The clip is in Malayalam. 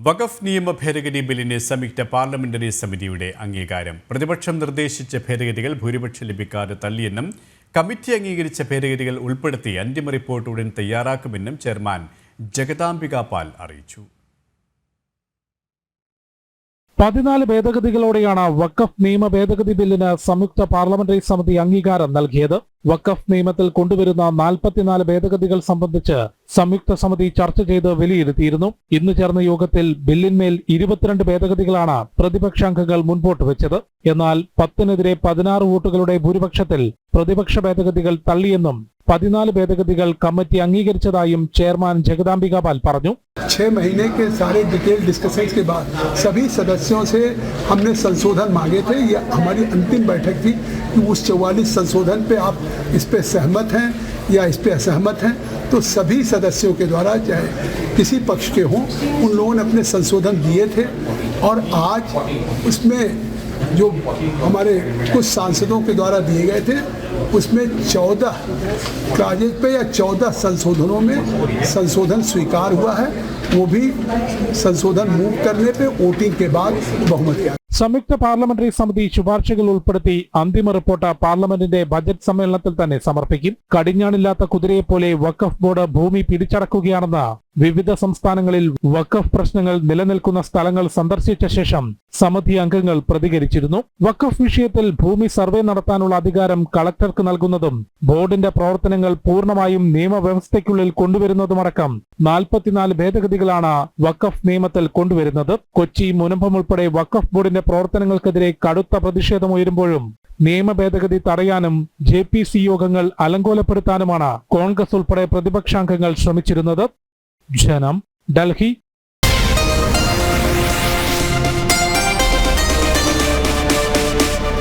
വഖഫ് നിയമ ഭേദഗതി ബില്ലിന് സംയുക്ത പാർലമെന്ററി സമിതിയുടെ അംഗീകാരം. പ്രതിപക്ഷം നിർദ്ദേശിച്ച ഭേദഗതികൾ ഭൂരിപക്ഷം ലഭിക്കാതെ തള്ളിയെന്നും കമ്മിറ്റി അംഗീകരിച്ച ഭേദഗതികൾ ഉൾപ്പെടുത്തി അന്തിമ റിപ്പോർട്ട് ഉടൻ തയ്യാറാക്കുമെന്നും ചെയർമാൻ ജഗദാംബിക പാൽ അറിയിച്ചു. 14 ഭേദഗതികളോടെയാണ് വഖഫ് നിയമ ഭേദഗതി ബില്ലിന് സംയുക്ത പാർലമെന്ററി സമിതി അംഗീകാരം നൽകിയത്. വഖഫ് നിയമത്തിൽ കൊണ്ടുവരുന്ന 44 ഭേദഗതികൾ സംബന്ധിച്ച് സംയുക്ത സമിതി ചർച്ച ചെയ്ത് വിലയിരുത്തിയിരുന്നു. ഇന്ന് ചേർന്ന യോഗത്തിൽ ബില്ലിന്മേൽ 22 ഭേദഗതികളാണ് പ്രതിപക്ഷാംഗങ്ങൾ മുൻപോട്ട് വെച്ചത്. എന്നാൽ 10-നെതിരെ 16 വോട്ടുകളുടെ ഭൂരിപക്ഷത്തിൽ പ്രതിപക്ഷ ഭേദഗതികൾ തള്ളിയെന്നും 14 ഭേദഗതികൾ കമ്മിറ്റി അംഗീകരിച്ചതായും ചെയർമാൻ ജഗദാംബിക പാൽ പറഞ്ഞു. 6 महीने के सारे डिटेल डिस्कशंस के बाद सभी सदस्यों से हमने संशोधन मांगे थे. ये हमारी अंतिम बैठक थी कि उस 44 संशोधन पे आप इस पे सहमत हैं या इस पे असहमत हैं. तो सभी सदस्यों के द्वारा चाहे किसी पक्ष के हों उन लोगों ने अपने संशोधन दिए थे और आज उसमें जो हमारे कुछ सांसदों के द्वारा दिए गए थे उसमें 14 क्लाजेज पे या 14 संशोधनों में संशोधन स्वीकार हुआ है. वो भी संशोधन मूव करने पे वोटिंग के बाद बहुमत किया. സംയുക്ത പാർലമെന്ററി സമിതി ശുപാർശകൾ ഉൾപ്പെടുത്തി അന്തിമ റിപ്പോർട്ട് പാർലമെന്റിന്റെ ബജറ്റ് സമ്മേളനത്തിൽ തന്നെ സമർപ്പിക്കും. കടിഞ്ഞാണില്ലാത്ത കുതിരയെപ്പോലെ വഖഫ് ബോർഡ് ഭൂമി പിടിച്ചടക്കുകയാണെന്ന് വിവിധ സംസ്ഥാനങ്ങളിൽ വഖഫ് പ്രശ്നങ്ങൾ നിലനിൽക്കുന്ന സ്ഥലങ്ങൾ സന്ദർശിച്ച ശേഷം സമിതി അംഗങ്ങൾ പ്രതികരിച്ചിരുന്നു. വഖഫ് വിഷയത്തിൽ ഭൂമി സർവേ നടത്താനുള്ള അധികാരം കളക്ടർക്ക് നൽകുന്നതും ബോർഡിന്റെ പ്രവർത്തനങ്ങൾ പൂർണ്ണമായും നിയമവ്യവസ്ഥയ്ക്കുള്ളിൽ കൊണ്ടുവരുന്നതുമടക്കം 44 ഭേദഗതികളാണ് വഖഫ് നിയമത്തിൽ കൊണ്ടുവരുന്നത്. കൊച്ചി, മുനമ്പം ഉൾപ്പെടെ വഖഫ് ബോർഡിന്റെ പ്രവർത്തനങ്ങൾക്കെതിരെ കടുത്ത പ്രതിഷേധമുയരുമ്പോഴും നിയമ ഭേദഗതി തടയാനും JPC യോഗങ്ങൾ അലങ്കോലപ്പെടുത്താനുമാണ് കോൺഗ്രസ് ഉൾപ്പെടെ പ്രതിപക്ഷാംഗങ്ങൾ ശ്രമിച്ചിരുന്നത്. ജനം, ഡൽഹി.